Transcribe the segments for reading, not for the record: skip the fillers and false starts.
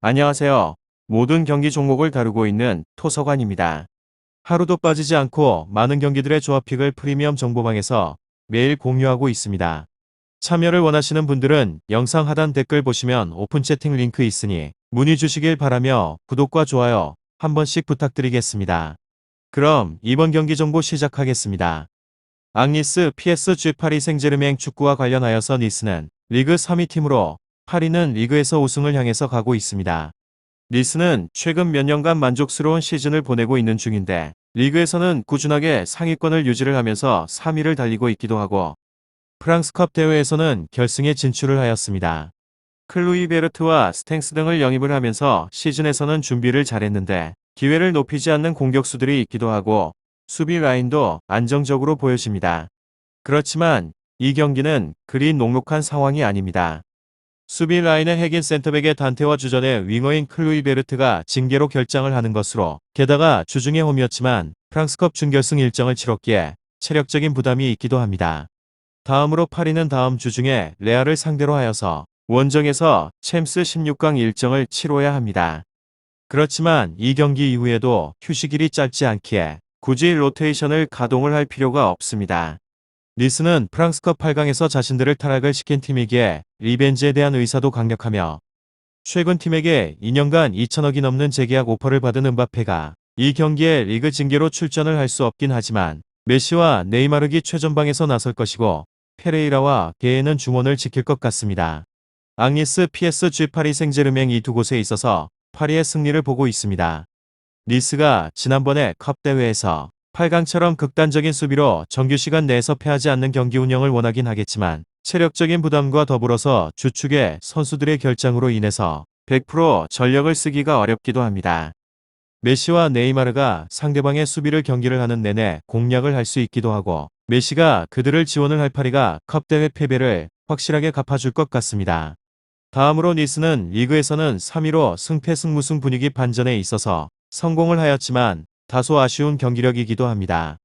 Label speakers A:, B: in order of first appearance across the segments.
A: 안녕하세요. 모든 경기 종목을 다루고 있는 토서관입니다. 하루도 빠지지 않고 많은 경기들의 조합픽을 프리미엄 정보방에서 매일 공유하고 있습니다. 참여를 원하시는 분들은 영상 하단 댓글 보시면 오픈 채팅 링크 있으니 문의 주시길 바라며 구독과 좋아요 한 번씩 부탁드리겠습니다. 그럼 이번 경기 정보 시작하겠습니다. 앙리스 PSG 파리 생제르맹 축구와 관련하여서 니스는 리그 3위 팀으로 파리는 리그에서 우승을 향해서 가고 있습니다. 니스는 최근 몇 년간 만족스러운 시즌을 보내고 있는 중인데 리그에서는 꾸준하게 상위권을 유지를 하면서 3위를 달리고 있기도 하고 프랑스컵 대회에서는 결승에 진출을 하였습니다. 클루이 베르트와 스탱스 등을 영입을 하면서 시즌에서는 준비를 잘했는데 기회를 높이지 않는 공격수들이 있기도 하고 수비 라인도 안정적으로 보여집니다. 그렇지만 이 경기는 그리 녹록한 상황이 아닙니다. 수비 라인의 핵인 센터백의 단테와 주전의 윙어인 클루이 베르트가 징계로 결장을 하는 것으로 게다가 주중에 홈이었지만 프랑스컵 준결승 일정을 치렀기에 체력적인 부담이 있기도 합니다. 다음으로 파리는 다음 주중에 레알을 상대로 하여서 원정에서 챔스 16강 일정을 치러야 합니다. 그렇지만 이 경기 이후에도 휴식일이 짧지 않기에 굳이 로테이션을 가동을 할 필요가 없습니다. 니스는 프랑스컵 8강에서 자신들을 탈락을 시킨 팀이기에 리벤지에 대한 의사도 강력하며 최근 팀에게 2년간 2천억이 넘는 재계약 오퍼를 받은 음바페가 이 경기에 리그 징계로 출전을 할 수 없긴 하지만 메시와 네이마르기 최전방에서 나설 것이고 페레이라와 게에는 중원을 지킬 것 같습니다. 앙리스 PSG 파리 생제르맹 이 두 곳에 있어서 파리의 승리를 보고 있습니다. 니스가 지난번에 컵 대회에서 8강처럼 극단적인 수비로 정규 시간 내에서 패하지 않는 경기 운영을 원하긴 하겠지만 체력적인 부담과 더불어서 주축의 선수들의 결장으로 인해서 100% 전력을 쓰기가 어렵기도 합니다. 메시와 네이마르가 상대방의 수비를 경기를 하는 내내 공략을 할 수 있기도 하고 메시가 그들을 지원을 할 파리가 컵 대회 패배를 확실하게 갚아줄 것 같습니다. 다음으로 니스는 리그에서는 3위로 승패승무승 분위기 반전에 있어서 성공을 하였지만 다소 아쉬운 경기력이기도 합니다.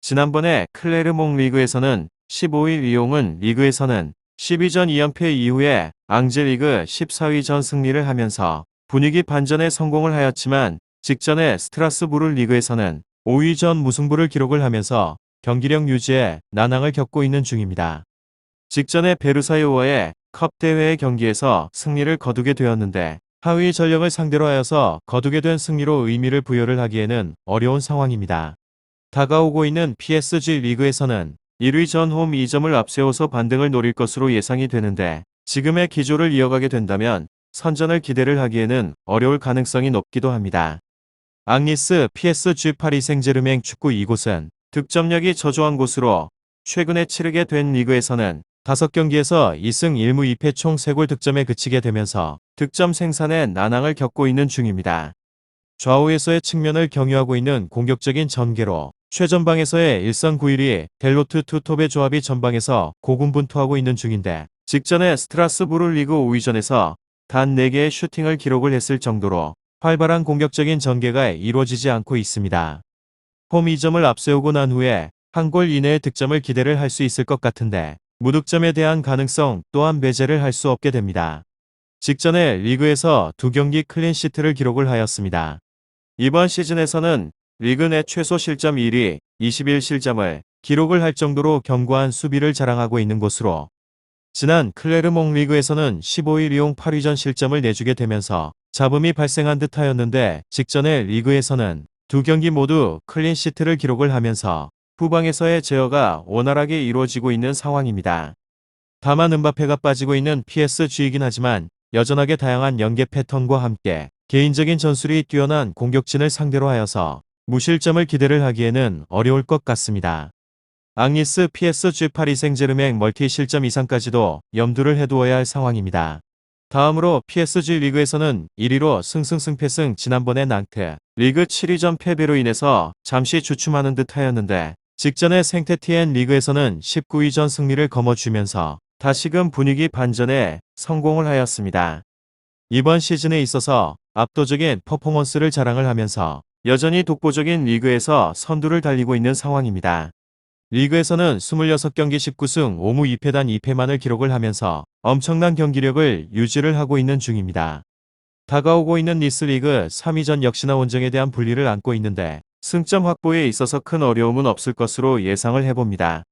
A: 지난번에 클레르몽 리그에서는 15위 리옹은 리그에서는 12전 2연패 이후에 앙제리그 14위 전 승리를 하면서 분위기 반전에 성공을 하였지만 직전에 스트라스부르 리그에서는 5위전 무승부를 기록을 하면서 경기력 유지에 난항을 겪고 있는 중입니다. 직전에 베르사유와의 컵 대회의 경기에서 승리를 거두게 되었는데 하위 전력을 상대로 하여서 거두게 된 승리로 의미를 부여를 하기에는 어려운 상황입니다. 다가오고 있는 PSG 리그에서는 1위 전 홈 2점을 앞세워서 반등을 노릴 것으로 예상이 되는데 지금의 기조를 이어가게 된다면 선전을 기대를 하기에는 어려울 가능성이 높기도 합니다. 앙리스 PSG 파리 생제르맹 축구 이곳은 득점력이 저조한 곳으로 최근에 치르게 된 리그에서는 5경기에서 2승 1무 2패 총 3골 득점에 그치게 되면서 득점 생산에 난항을 겪고 있는 중입니다. 좌우에서의 측면을 경유하고 있는 공격적인 전개로 최전방에서의 1선9일이 델로트 투톱의 조합이 전방에서 고군분투하고 있는 중인데 직전에 스트라스부르 리그 5위전에서 단 4개의 슈팅을 기록을 했을 정도로 활발한 공격적인 전개가 이루어지지 않고 있습니다. 홈 2점을 앞세우고 난 후에 한 골 이내의 득점을 기대를 할 수 있을 것 같은데 무득점에 대한 가능성 또한 배제를 할 수 없게 됩니다. 직전에 리그에서 2경기 클린시트를 기록을 하였습니다. 이번 시즌에서는 리그 내 최소 실점 1위 21실점을 기록을 할 정도로 견고한 수비를 자랑하고 있는 곳으로 지난 클레르몽 리그에서는 15위 리옹 8위전 실점을 내주게 되면서 잡음이 발생한 듯 하였는데 직전에 리그에서는 2경기 모두 클린시트를 기록을 하면서 후방에서의 제어가 원활하게 이루어지고 있는 상황입니다. 다만 음바페가 빠지고 있는 PSG이긴 하지만 여전하게 다양한 연계 패턴과 함께 개인적인 전술이 뛰어난 공격진을 상대로 하여서 무실점을 기대를 하기에는 어려울 것 같습니다. 앙리스 PSG 파리 생제르맹 멀티 실점 이상까지도 염두를 해두어야 할 상황입니다. 다음으로 PSG 리그에서는 1위로 승승승패승 지난번에 낭트 리그 7위전 패배로 인해서 잠시 주춤하는 듯 하였는데 직전에 생테티엔 리그에서는 19위전 승리를 거머쥐면서 다시금 분위기 반전에 성공을 하였습니다. 이번 시즌에 있어서 압도적인 퍼포먼스를 자랑을 하면서 여전히 독보적인 리그에서 선두를 달리고 있는 상황입니다. 리그에서는 26경기 19승 5무 2패단 2패만을 기록을 하면서 엄청난 경기력을 유지를 하고 있는 중입니다. 다가오고 있는 리스리그 3위전 역시나 원정에 대한 불리를 안고 있는데 승점 확보에 있어서 큰 어려움은 없을 것으로 예상을 해봅니다.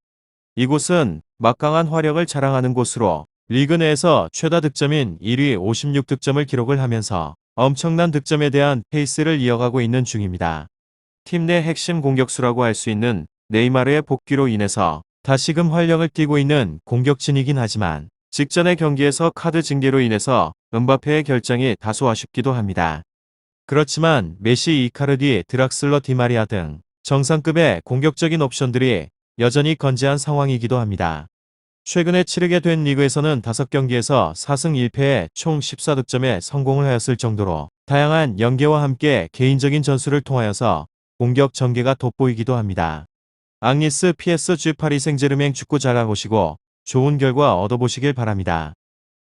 A: 이곳은 막강한 화력을 자랑하는 곳으로 리그 내에서 최다 득점인 1위 56득점을 기록을 하면서 엄청난 득점에 대한 페이스를 이어가고 있는 중입니다. 팀 내 핵심 공격수라고 할 수 있는 네이마르의 복귀로 인해서 다시금 활력을 띠고 있는 공격진이긴 하지만 직전의 경기에서 카드 징계로 인해서 음바페의 결정이 다소 아쉽기도 합니다. 그렇지만 메시, 이카르디, 드락슬러, 디마리아 등 정상급의 공격적인 옵션들이 여전히 건재한 상황이기도 합니다. 최근에 치르게 된 리그에서는 5경기에서 4승 1패에 총 14득점에 성공을 하였을 정도로 다양한 연계와 함께 개인적인 전술을 통하여서 공격 전개가 돋보이기도 합니다. 앙리스 PSG 파리 생제르맹 축구 잘 보시고 좋은 결과 얻어보시길 바랍니다.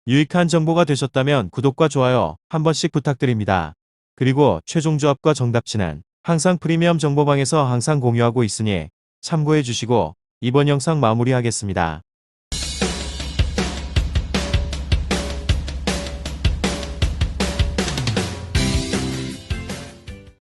A: 유익한 정보가 되셨다면 구독과 좋아요 한 번씩 부탁드립니다. 그리고 최종 조합과 정답치는 항상 프리미엄 정보방에서 항상 공유하고 있으니 참고해 주시고 이번 영상 마무리하겠습니다.